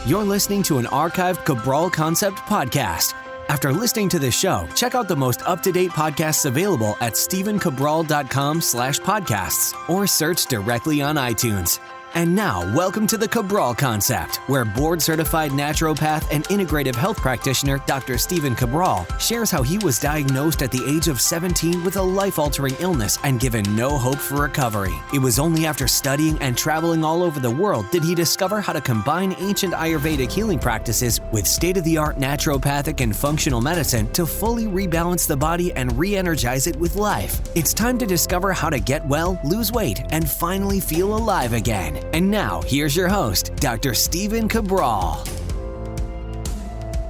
You're listening to an archived Cabral Concept podcast. After listening to this show, check out the most up-to-date podcasts available at stephencabral.com/podcasts or search directly on iTunes. And now, welcome to the Cabral Concept, where board-certified naturopath and integrative health practitioner Dr. Stephen Cabral shares how he was diagnosed at the age of 17 with a life-altering illness and given no hope for recovery. It was only after studying and traveling all over the world did he discover how to combine ancient Ayurvedic healing practices with state-of-the-art naturopathic and functional medicine to fully rebalance the body and re-energize it with life. It's time to discover how to get well, lose weight, and finally feel alive again. And now, here's your host, Dr. Stephen Cabral.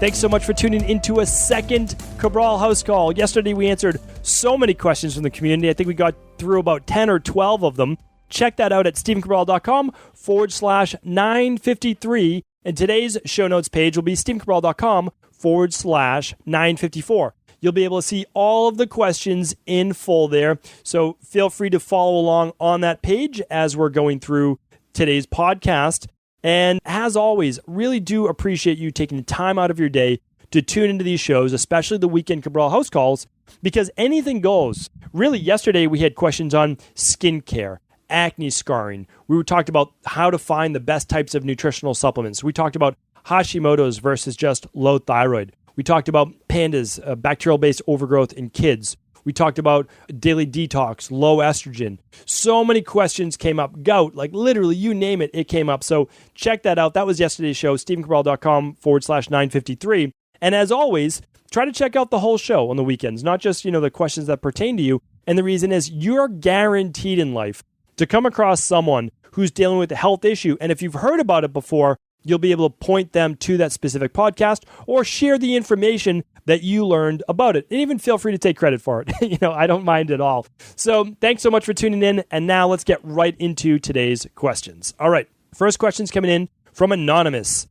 Thanks so much for tuning into a second Cabral HouseCall. Yesterday, we answered so many questions from the community. I think we got through about 10 or 12 of them. Check that out at stephencabral.com/953. And today's show notes page will be stephencabral.com/954. You'll be able to see all of the questions in full there. So feel free to follow along on that page as we're going through today's podcast. And as always, really do appreciate you taking the time out of your day to tune into these shows, especially the weekend Cabral House Calls, because anything goes. Really, yesterday we had questions on skincare, acne scarring. We talked about how to find the best types of nutritional supplements. We talked about Hashimoto's versus just low thyroid. We talked about pandas, bacterial-based overgrowth in kids. We talked about daily detox, low estrogen. So many questions came up. Gout, like literally, you name it, it came up. So check that out. That was yesterday's show, stephencabral.com/953. And as always, try to check out the whole show on the weekends, not just, the questions that pertain to you. And the reason is you're guaranteed in life to come across someone who's dealing with a health issue. And if you've heard about it before, you'll be able to point them to that specific podcast or share the information that you learned about it. And even feel free to take credit for it. I don't mind at all. So thanks so much for tuning in. And now let's get right into today's questions. All right. First question's coming in from Anonymous.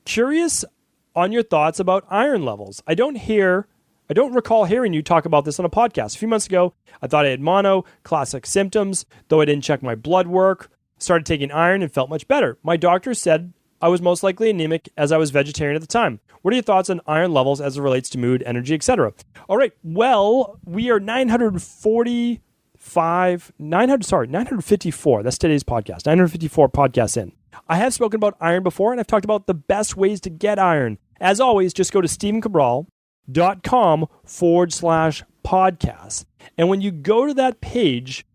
Curious on your thoughts about iron levels. I don't recall hearing you talk about this on a podcast. A few months ago, I thought I had mono, classic symptoms, though I didn't check my blood work. Started taking iron and felt much better. My doctor said I was most likely anemic as I was vegetarian at the time. What are your thoughts on iron levels as it relates to mood, energy, etc.? All right. Well, we are 954. That's today's podcast. 954 podcasts in. I have spoken about iron before, and I've talked about the best ways to get iron. As always, just go to stephencabral.com/podcast. And when you go to that page,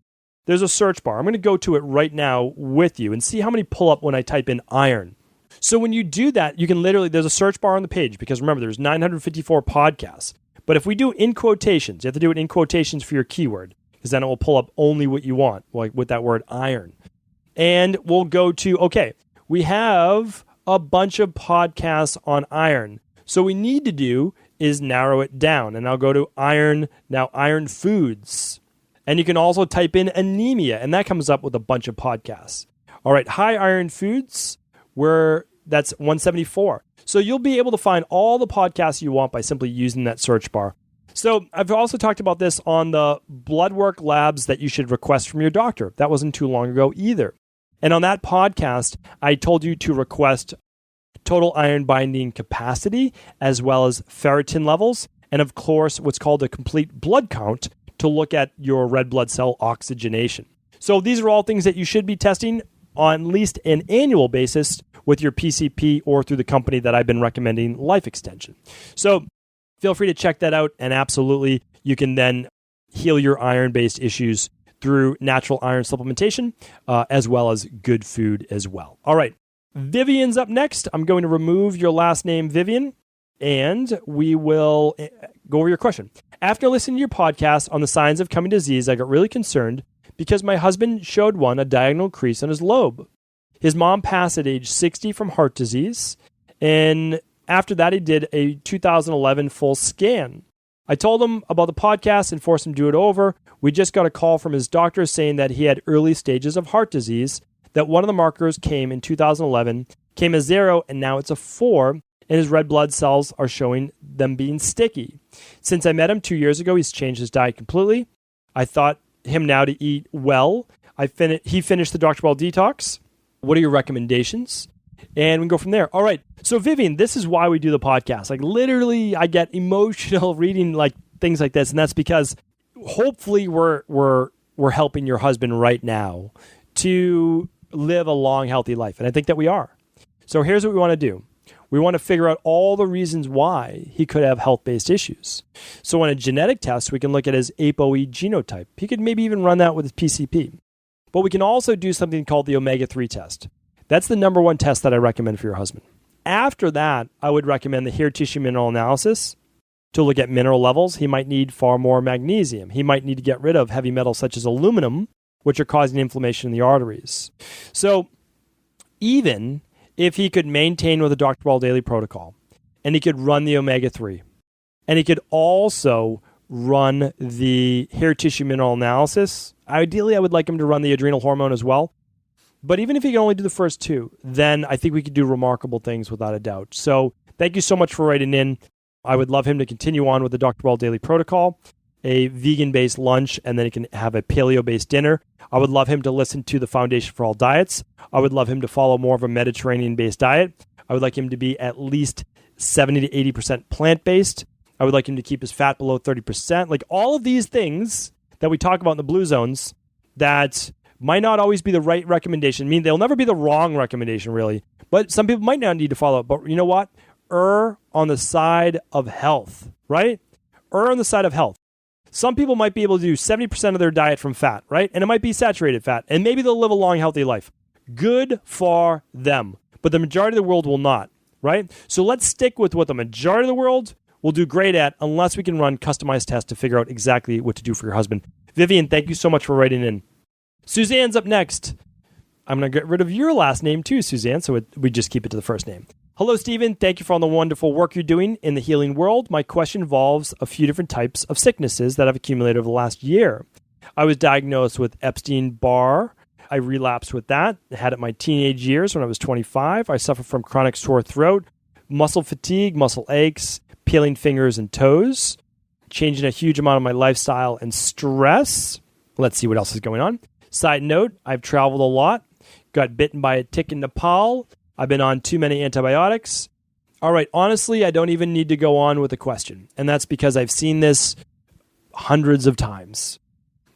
there's a search bar. I'm going to go to it right now with you and see how many pull up when I type in iron. So when you do that, you can there's a search bar on the page because remember, there's 954 podcasts. But if we do in quotations, you have to do it in quotations for your keyword because then it will pull up only what you want, like with that word iron. And we'll go to, we have a bunch of podcasts on iron. So what we need to do is narrow it down. And I'll go to iron foods. And you can also type in anemia, and that comes up with a bunch of podcasts. All right, high iron foods, that's 174. So you'll be able to find all the podcasts you want by simply using that search bar. So I've also talked about this on the blood work labs that you should request from your doctor. That wasn't too long ago either. And on that podcast, I told you to request total iron binding capacity as well as ferritin levels. And of course, what's called a complete blood count to look at your red blood cell oxygenation. So these are all things that you should be testing on at least an annual basis with your PCP or through the company that I've been recommending, Life Extension. So feel free to check that out. And absolutely, you can then heal your iron-based issues through natural iron supplementation as well as good food as well. All right. Vivian's up next. I'm going to remove your last name, Vivian, and we will go over your question. After listening to your podcast on the signs of coming disease, I got really concerned because my husband showed a diagonal crease on his lobe. His mom passed at age 60 from heart disease, and after that, he did a 2011 full scan. I told him about the podcast and forced him to do it over. We just got a call from his doctor saying that he had early stages of heart disease, that one of the markers came in 2011, came as 0, and now it's a 4, and his red blood cells are showing them being sticky. Since I met him 2 years ago, he's changed his diet completely. I thought him now to eat well. He finished the Dr. Ball detox. What are your recommendations? And we can go from there. All right. So Vivian, this is why we do the podcast. Like literally I get emotional reading like things like this. And that's because hopefully we're helping your husband right now to live a long, healthy life. And I think that we are. So here's what we want to do. We want to figure out all the reasons why he could have health-based issues. So on a genetic test, we can look at his ApoE genotype. He could maybe even run that with his PCP. But we can also do something called the omega-3 test. That's the number one test that I recommend for your husband. After that, I would recommend the hair tissue mineral analysis to look at mineral levels. He might need far more magnesium. He might need to get rid of heavy metals such as aluminum, which are causing inflammation in the arteries. So even if he could maintain with a Dr. Cabral daily protocol, and he could run the omega-3, and he could also run the hair tissue mineral analysis, ideally I would like him to run the adrenal hormone as well. But even if he can only do the first two, then I think we could do remarkable things without a doubt. So thank you so much for writing in. I would love him to continue on with the Dr. Cabral daily protocol, a vegan-based lunch, and then he can have a paleo-based dinner. I would love him to listen to the Foundation for All Diets. I would love him to follow more of a Mediterranean-based diet. I would like him to be at least 70 to 80% plant-based. I would like him to keep his fat below 30%. Like all of these things that we talk about in the blue zones that might not always be the right recommendation. I mean, they'll never be the wrong recommendation, really. But some people might not need to follow it. But you know what? Err on the side of health, right? Err on the side of health. Some people might be able to do 70% of their diet from fat, right? And it might be saturated fat. And maybe they'll live a long, healthy life. Good for them. But the majority of the world will not, right? So let's stick with what the majority of the world will do great at unless we can run customized tests to figure out exactly what to do for your husband. Vivian, thank you so much for writing in. Suzanne's up next. I'm going to get rid of your last name too, Suzanne, so we just keep it to the first name. Hello, Stephen. Thank you for all the wonderful work you're doing in the healing world. My question involves a few different types of sicknesses that I've accumulated over the last year. I was diagnosed with Epstein-Barr. I relapsed with that. I had it in my teenage years when I was 25. I suffer from chronic sore throat, muscle fatigue, muscle aches, peeling fingers and toes, changing a huge amount of my lifestyle and stress. Let's see what else is going on. Side note, I've traveled a lot, got bitten by a tick in Nepal. I've been on too many antibiotics. All right, honestly, I don't even need to go on with the question. And that's because I've seen this hundreds of times.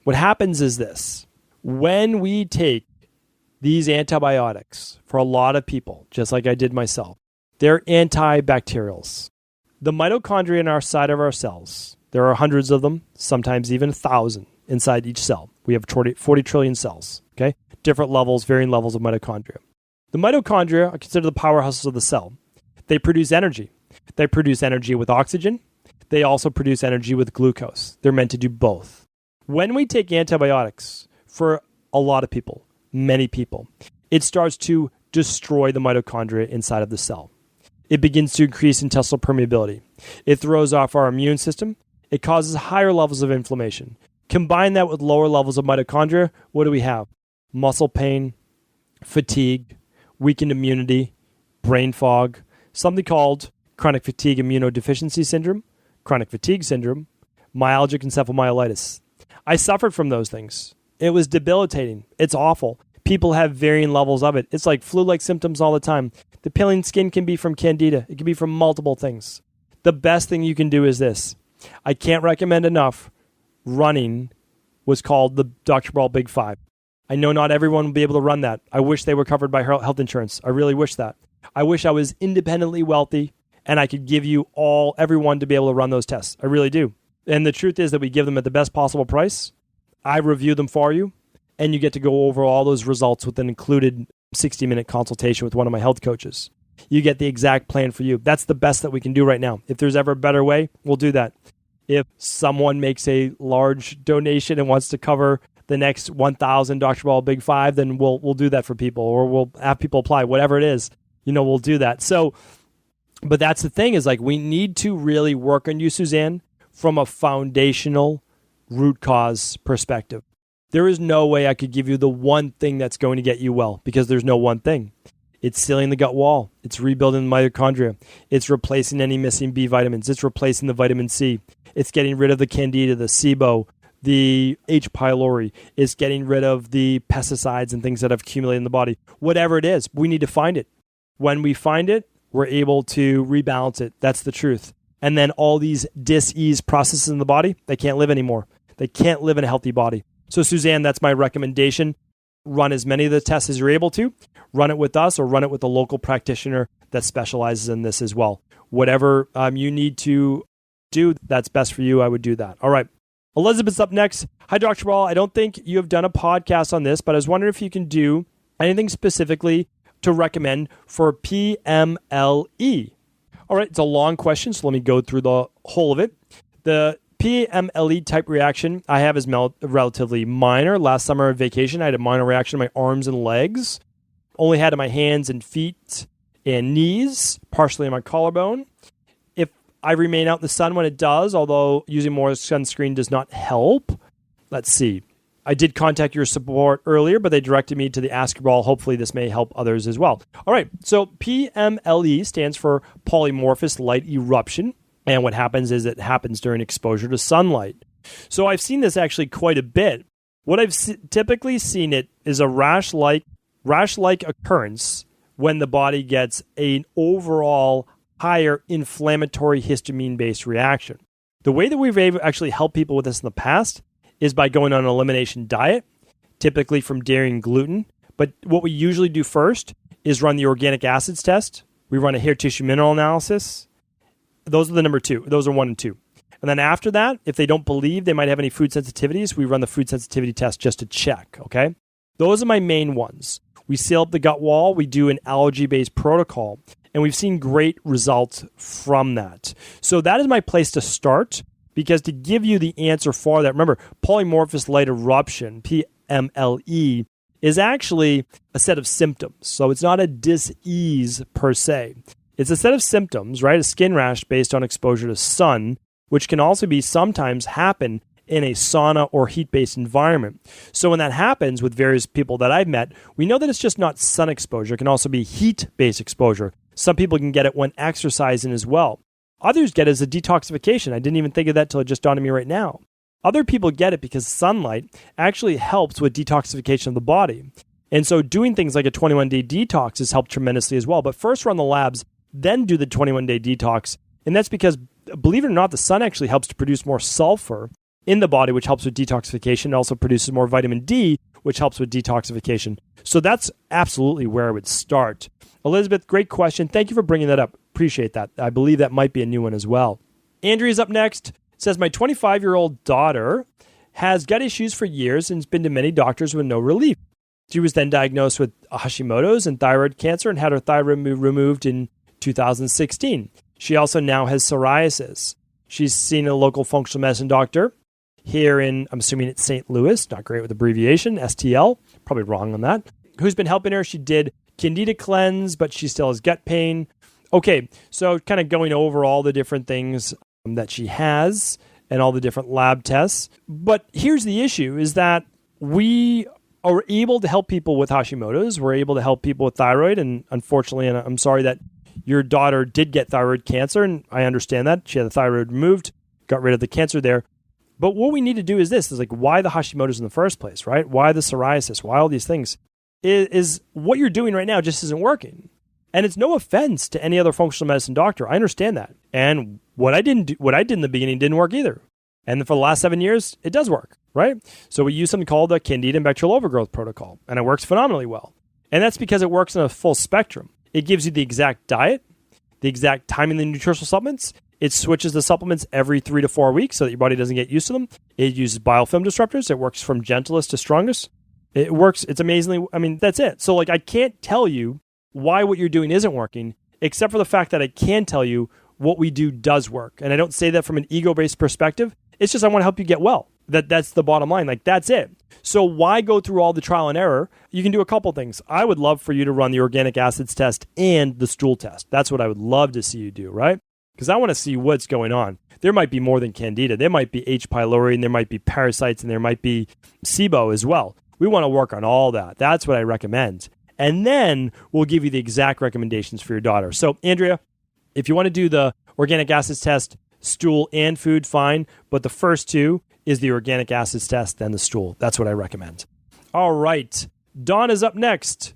What happens is this. When we take these antibiotics for a lot of people, just like I did myself, they're antibacterials. The mitochondria in our side of our cells, there are hundreds of them, sometimes even 1,000 inside each cell. We have 40 trillion cells, okay? Different levels, varying levels of mitochondria. The mitochondria are considered the powerhouses of the cell. They produce energy. They produce energy with oxygen. They also produce energy with glucose. They're meant to do both. When we take antibiotics for a lot of people, many people, it starts to destroy the mitochondria inside of the cell. It begins to increase intestinal permeability. It throws off our immune system. It causes higher levels of inflammation. Combine that with lower levels of mitochondria, what do we have? Muscle pain, fatigue, weakened immunity, brain fog, something called chronic fatigue immunodeficiency syndrome, chronic fatigue syndrome, myalgic encephalomyelitis. I suffered from those things. It was debilitating. It's awful. People have varying levels of it. It's like flu-like symptoms all the time. The peeling skin can be from candida. It can be from multiple things. The best thing you can do is this. I can't recommend enough. Running was called the Dr. Cabral Big Five. I know not everyone will be able to run that. I wish they were covered by health insurance. I really wish that. I wish I was independently wealthy and I could give you everyone to be able to run those tests. I really do. And the truth is that we give them at the best possible price. I review them for you, and you get to go over all those results with an included 60-minute consultation with one of my health coaches. You get the exact plan for you. That's the best that we can do right now. If there's ever a better way, we'll do that. If someone makes a large donation and wants to cover the next 1,000 Dr. Cabral Big Five, then we'll do that for people, or we'll have people apply, whatever it is, we'll do that. So, but that's the thing is like we need to really work on you, Suzanne, from a foundational root cause perspective. There is no way I could give you the one thing that's going to get you well because there's no one thing. It's sealing the gut wall. It's rebuilding the mitochondria. It's replacing any missing B vitamins. It's replacing the vitamin C. It's getting rid of the candida, the SIBO, the H. pylori. It's getting rid of the pesticides and things that have accumulated in the body. Whatever it is, we need to find it. When we find it, we're able to rebalance it. That's the truth. And then all these dis-ease processes in the body, they can't live anymore. They can't live in a healthy body. So Suzanne, that's my recommendation. Run as many of the tests as you're able to. Run it with us or run it with a local practitioner that specializes in this as well. Whatever you need to do that's best for you, I would do that. All right. Elizabeth's up next. Hi, Dr. Ball. I don't think you have done a podcast on this, but I was wondering if you can do anything specifically to recommend for PMLE. All right, it's a long question, so let me go through the whole of it. The PMLE type reaction I have is relatively minor. Last summer on vacation, I had a minor reaction in my arms and legs. Only had in my hands and feet and knees, partially in my collarbone. If I remain out in the sun when it does, although using more sunscreen does not help. Let's see. I did contact your support earlier, but they directed me to the Ask Cabral. Hopefully this may help others as well. All right, so PMLE stands for polymorphous light eruption. And what happens is it happens during exposure to sunlight. So I've seen this actually quite a bit. What I've typically seen it is a rash-like occurrence when the body gets an overall higher inflammatory histamine-based reaction. The way that we've actually helped people with this in the past is by going on an elimination diet, typically from dairy and gluten. But what we usually do first is run the organic acids test. We run a hair tissue mineral analysis. Those are the number two. Those are 1 and 2. And then after that, if they don't believe they might have any food sensitivities, we run the food sensitivity test just to check, okay? Those are my main ones. We seal up the gut wall. We do an allergy-based protocol. And we've seen great results from that. So that is my place to start. Because to give you the answer for that, remember, polymorphous light eruption, PMLE, is actually a set of symptoms. So it's not a dis-ease per se. It's a set of symptoms, right? A skin rash based on exposure to sun, which can also be sometimes happen in a sauna or heat-based environment. So when that happens with various people that I've met, we know that it's just not sun exposure. It can also be heat-based exposure. Some people can get it when exercising as well. Others get it as a detoxification. I didn't even think of that till it just dawned on me right now. Other people get it because sunlight actually helps with detoxification of the body. And so doing things like a 21-day detox has helped tremendously as well. But first run the labs, then do the 21-day detox. And that's because, believe it or not, the sun actually helps to produce more sulfur in the body, which helps with detoxification. It also produces more vitamin D, which helps with detoxification. So that's absolutely where I would start. Elizabeth, great question. Thank you for bringing that up. Appreciate that. I believe that might be a new one as well. Andrea's up next. Says, my 25-year-old daughter has gut issues for years and has been to many doctors with no relief. She was then diagnosed with Hashimoto's and thyroid cancer and had her thyroid removed in 2016. She also now has psoriasis. She's seen a local functional medicine doctor here in, I'm assuming it's St. Louis, not great with abbreviation, STL, probably wrong on that, who's been helping her. She did Candida cleanse, but she still has gut pain. Okay, so kind of going over all the different things that she has and all the different lab tests. But here's the issue is that we are able to help people with Hashimoto's. We're able to help people with thyroid. And unfortunately, and I'm sorry that your daughter did get thyroid cancer, and I understand that. She had the thyroid removed, got rid of the cancer there. But what we need to do is this, is like, why the Hashimoto's in the first place, right? Why the psoriasis? Why all these things? Is what you're doing right now just isn't working. And it's no offense to any other functional medicine doctor. I understand that. And what I did in the beginning didn't work either. And for the last 7 years, it does work, right? So we use something called the Candida and Bacterial Overgrowth Protocol, and it works phenomenally well. And that's because it works in a full spectrum. It gives you the exact diet, the exact timing of the nutritional supplements. It switches the supplements every 3 to 4 weeks so that your body doesn't get used to them. It uses biofilm disruptors. It works from gentlest to strongest. It works. It's amazingly, that's it. So I can't tell you why what you're doing isn't working, except for the fact that I can tell you what we do does work. And I don't say that from an ego-based perspective. It's just I want to help you get well. That's the bottom line. That's it. So why go through all the trial and error? You can do a couple things. I would love for you to run the organic acids test and the stool test. That's what I would love to see you do, right? Because I want to see what's going on. There might be more than Candida. There might be H. pylori, and there might be parasites, and there might be SIBO as well. We want to work on all that. That's what I recommend. And then we'll give you the exact recommendations for your daughter. So, Andrea, if you want to do the organic acids test, stool and food, fine. But the first two is the organic acids test, then the stool. That's what I recommend. All right. Dawn is up next.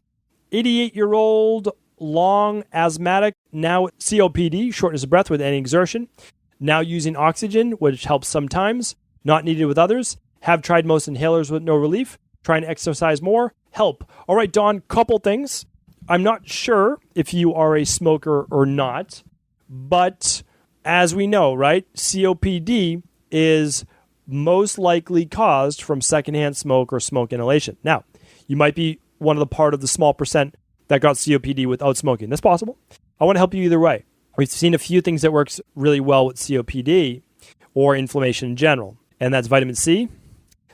88-year-old long asthmatic, now COPD, shortness of breath with any exertion, now using oxygen, which helps sometimes, not needed with others, have tried most inhalers with no relief, trying to exercise more, help. All right, Don, couple things. I'm not sure if you are a smoker or not, but as we know, right, COPD is most likely caused from secondhand smoke or smoke inhalation. Now, you might be one of the part of the small percent that got COPD without smoking. That's possible. I want to help you either way. We've seen a few things that works really well with COPD or inflammation in general, and that's vitamin C,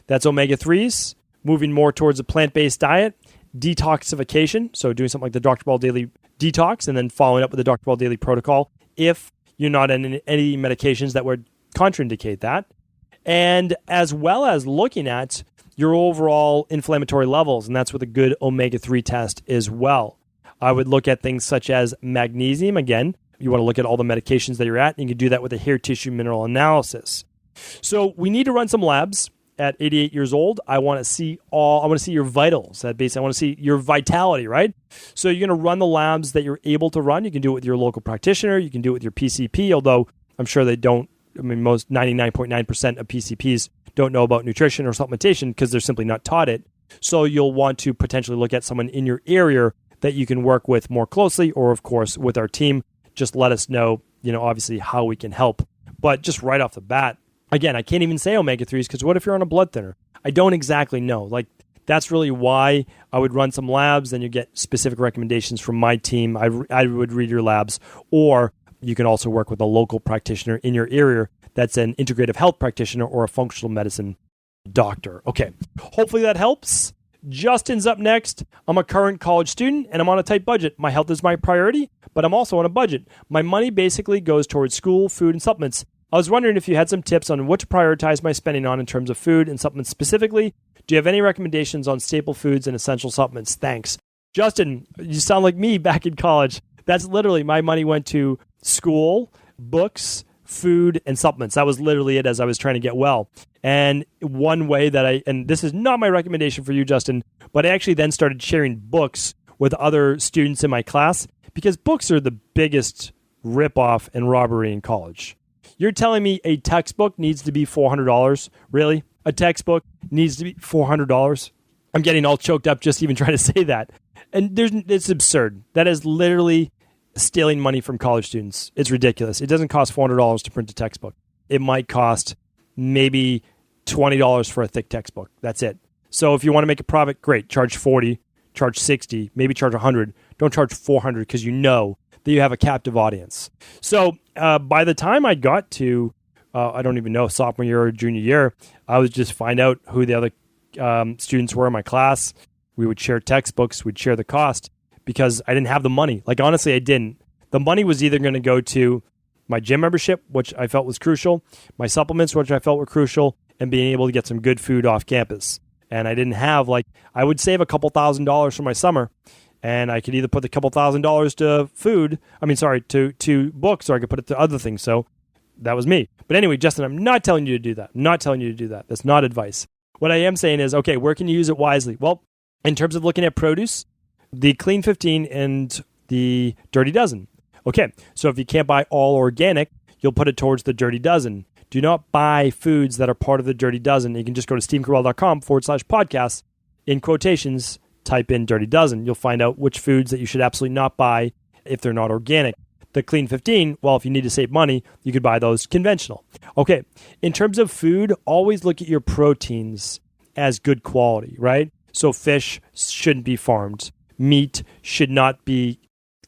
that's omega-3s, moving more towards a plant-based diet, detoxification, so doing something like the Dr. Ball Daily Detox, and then following up with the Dr. Ball Daily Protocol if you're not on any medications that would contraindicate that, and as well as looking at your overall inflammatory levels, and that's with a good omega-3 test as well. I would look at things such as magnesium. Again, you want to look at all the medications that you're at, and you can do that with a hair tissue mineral analysis. So we need to run some labs. At 88 years old, I want to see your vitals. That basically, I want to see your vitality, right? So you're going to run the labs that you're able to run. You can do it with your local practitioner. You can do it with your PCP, although I'm sure they don't. I mean, most 99.9% of PCPs don't know about nutrition or supplementation because they're simply not taught it. So you'll want to potentially look at someone in your area that you can work with more closely, or of course with our team. Just let us know, obviously how we can help. But just right off the bat, again, I can't even say omega-3s because what if you're on a blood thinner? I don't exactly know. Like, that's really why I would run some labs, then you get specific recommendations from my team. I would read your labs, or you can also work with a local practitioner in your area that's an integrative health practitioner or a functional medicine doctor. Okay, hopefully that helps. Justin's up next. I'm a current college student, and I'm on a tight budget. My health is my priority, but I'm also on a budget. My money basically goes towards school, food, and supplements. I was wondering if you had some tips on what to prioritize my spending on in terms of food and supplements specifically. Do you have any recommendations on staple foods and essential supplements? Thanks. Justin, you sound like me back in college. That's literally my money went to school, books, food, and supplements. That was literally it as I was trying to get well. And one way that and this is not my recommendation for you, Justin, but I actually then started sharing books with other students in my class because books are the biggest ripoff and robbery in college. You're telling me a textbook needs to be $400? Really? A textbook needs to be $400? I'm getting all choked up just even trying to say that. And it's absurd. That is literally stealing money from college students. It's ridiculous. It doesn't cost $400 to print a textbook. It might cost maybe $20 for a thick textbook. That's it. So if you want to make a profit, great. Charge $40, charge $60, maybe charge $100. Don't charge $400 because you know that you have a captive audience. So by the time I got to, I don't even know, sophomore year or junior year, I would just find out who the other students were in my class. We would share textbooks. We'd share the cost because I didn't have the money. Like, honestly, I didn't. The money was either going to go to my gym membership, which I felt was crucial, my supplements, which I felt were crucial, and being able to get some good food off campus. And I didn't have, I would save a couple $1,000s for my summer. And I could either put the couple $1,000s to books, or I could put it to other things. So that was me. But anyway, Justin, I'm not telling you to do that. I'm not telling you to do that. That's not advice. What I am saying is, okay, where can you use it wisely? Well, in terms of looking at produce, the Clean 15 and the Dirty Dozen. Okay, so if you can't buy all organic, you'll put it towards the Dirty Dozen. Do not buy foods that are part of the Dirty Dozen. You can just go to stephencabral.com/podcast. In quotations, type in Dirty Dozen. You'll find out which foods that you should absolutely not buy if they're not organic. The Clean 15, well, if you need to save money, you could buy those conventional. Okay, in terms of food, always look at your proteins as good quality, right? So fish shouldn't be farmed. Meat should not be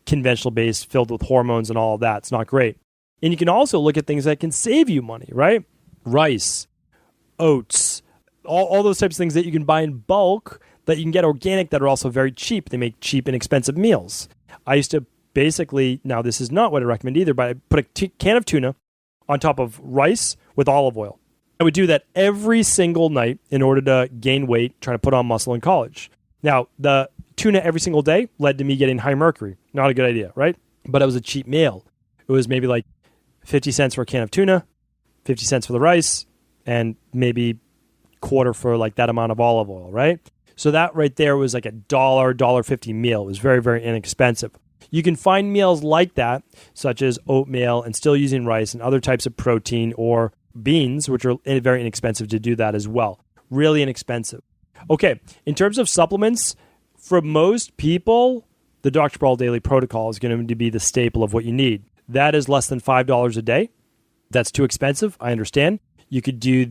conventional based, filled with hormones and all of that. It's not great. And you can also look at things that can save you money, right? Rice, oats, all those types of things that you can buy in bulk that you can get organic that are also very cheap. They make cheap and expensive meals. I used to basically, now this is not what I recommend either, but I put a can of tuna on top of rice with olive oil. I would do that every single night in order to gain weight, try to put on muscle in college. Now, the tuna every single day led to me getting high mercury. Not a good idea, right? But it was a cheap meal. It was maybe 50 cents for a can of tuna, 50 cents for the rice, and maybe quarter for that amount of olive oil, right? So that right there was $1, $1.50 meal. It was very, very inexpensive. You can find meals like that, such as oatmeal and still using rice and other types of protein or beans, which are very inexpensive to do that as well. Really inexpensive. Okay, in terms of supplements, for most people, the Dr. Cabral Daily Protocol is going to be the staple of what you need. That is less than $5 a day. That's too expensive, I understand. You could do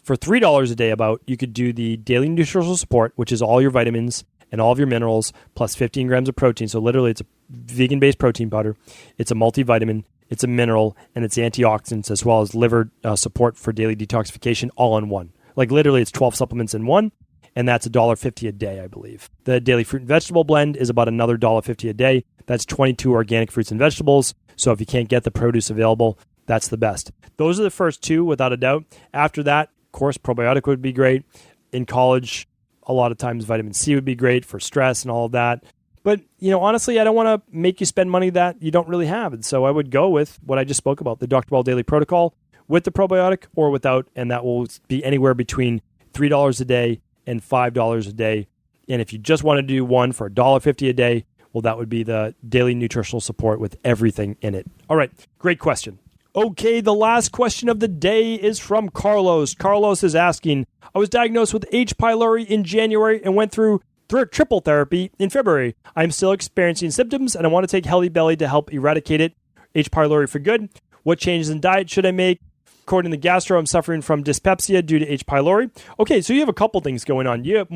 for $3 a day you could do the Daily Nutritional Support, which is all your vitamins and all of your minerals, plus 15 grams of protein. So literally, it's a vegan-based protein powder. It's a multivitamin, it's a mineral, and it's antioxidants, as well as liver support for daily detoxification, all in one. Like literally, it's 12 supplements in one, and that's $1.50 a day, I believe. The Daily Fruit and Vegetable Blend is about another $1.50 a day. That's 22 organic fruits and vegetables. So if you can't get the produce available, that's the best. Those are the first two, without a doubt. After that, of course, probiotic would be great. In college, a lot of times vitamin C would be great for stress and all of that. But, honestly, I don't want to make you spend money that you don't really have. And so I would go with what I just spoke about, the Dr. Cabral Daily Protocol with the probiotic or without, and that will be anywhere between $3 a day and $5 a day. And if you just want to do one for $1.50 a day, well, that would be the Daily Nutritional Support with everything in it. All right, great question. Okay, the last question of the day is from Carlos. Carlos is asking, I was diagnosed with H. pylori in January and went through triple therapy in February. I'm still experiencing symptoms and I want to take Healthy Belly to help eradicate it. H. pylori for good. What changes in diet should I make? According to Gastro, I'm suffering from dyspepsia due to H. pylori. Okay, so you have a couple things going on. You have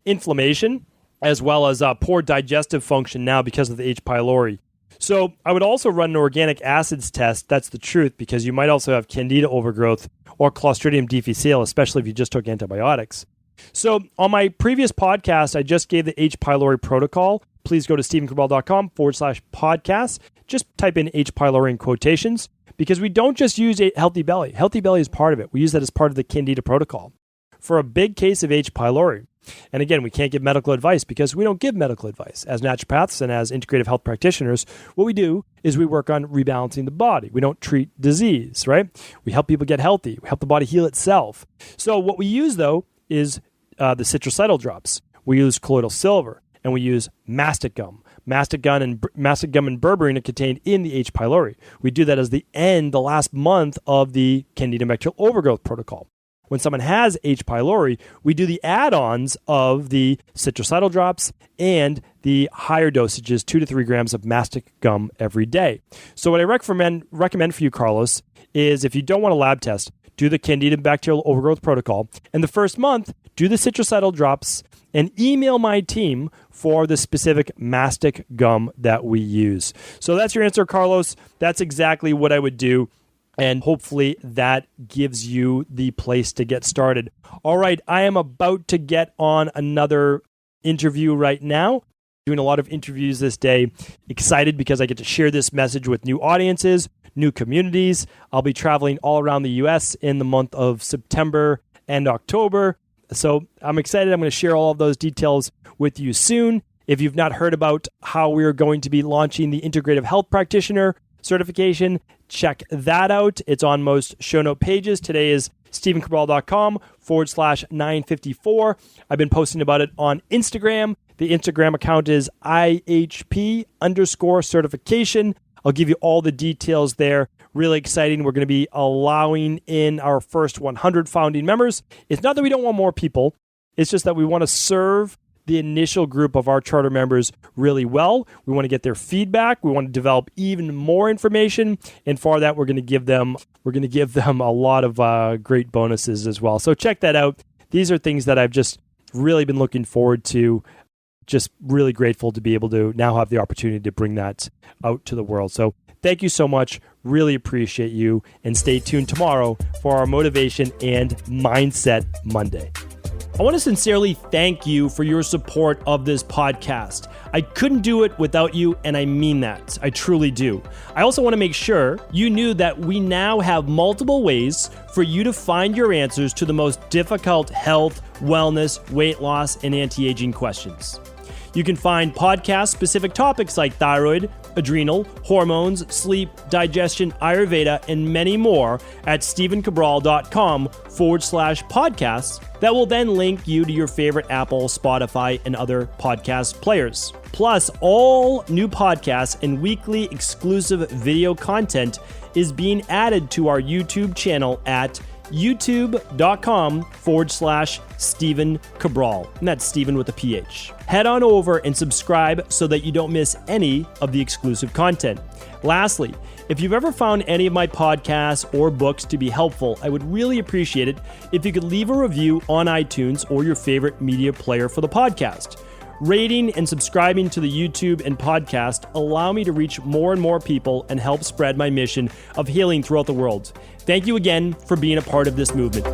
inflammation as well as poor digestive function now because of the H. pylori. So I would also run an organic acids test. That's the truth, because you might also have candida overgrowth or Clostridium difficile, especially if you just took antibiotics. So on my previous podcast, I just gave the H. pylori protocol. Please go to stephencabral.com/podcast. Just type in H. pylori in quotations, because we don't just use Healthy Belly. Healthy Belly is part of it. We use that as part of the candida protocol. For a big case of H. pylori, and again, we can't give medical advice because we don't give medical advice. As naturopaths and as integrative health practitioners, what we do is we work on rebalancing the body. We don't treat disease, right? We help people get healthy. We help the body heal itself. So what we use, though, is the citracidal drops. We use colloidal silver, and we use mastic gum. Mastic gum and berberine are contained in the H. pylori. We do that as the last month of the Candida bacterial overgrowth protocol. When someone has H. pylori, we do the add-ons of the citracidal drops and the higher dosages, 2 to 3 grams of mastic gum every day. So what I recommend for you, Carlos, is if you don't want a lab test, do the Candida bacterial overgrowth protocol. And the first month, do the citracidal drops and email my team for the specific mastic gum that we use. So that's your answer, Carlos. That's exactly what I would do. And hopefully that gives you the place to get started. All right, I am about to get on another interview right now. Doing a lot of interviews this day. Excited because I get to share this message with new audiences, new communities. I'll be traveling all around the U.S. in the month of September and October. So I'm excited. I'm going to share all of those details with you soon. If you've not heard about how we're going to be launching the Integrative Health Practitioner certification, check that out. It's on most show note pages. Today is stephencabral.com/954. I've been posting about it on Instagram. The Instagram account is IHP_certification. I'll give you all the details there. Really exciting. We're going to be allowing in our first 100 founding members. It's not that we don't want more people. It's just that we want to serve the initial group of our charter members really well. We want to get their feedback. We want to develop even more information. And for that, we're going to give them a lot of great bonuses as well. So check that out. These are things that I've just really been looking forward to. Just really grateful to be able to now have the opportunity to bring that out to the world. So thank you so much. Really appreciate you. And stay tuned tomorrow for our Motivation and Mindset Monday. I want to sincerely thank you for your support of this podcast. I couldn't do it without you, and I mean that. I truly do. I also want to make sure you knew that we now have multiple ways for you to find your answers to the most difficult health, wellness, weight loss, and anti-aging questions. You can find podcast-specific topics like thyroid, adrenal, hormones, sleep, digestion, Ayurveda, and many more at stevencabral.com/podcasts that will then link you to your favorite Apple, Spotify, and other podcast players. Plus, all new podcasts and weekly exclusive video content is being added to our YouTube channel at youtube.com/Stephen Cabral. And that's Stephen with a PH. Head on over and subscribe so that you don't miss any of the exclusive content. Lastly, if you've ever found any of my podcasts or books to be helpful, I would really appreciate it if you could leave a review on iTunes or your favorite media player for the podcast. Rating and subscribing to the YouTube and podcast allow me to reach more and more people and help spread my mission of healing throughout the world. Thank you again for being a part of this movement.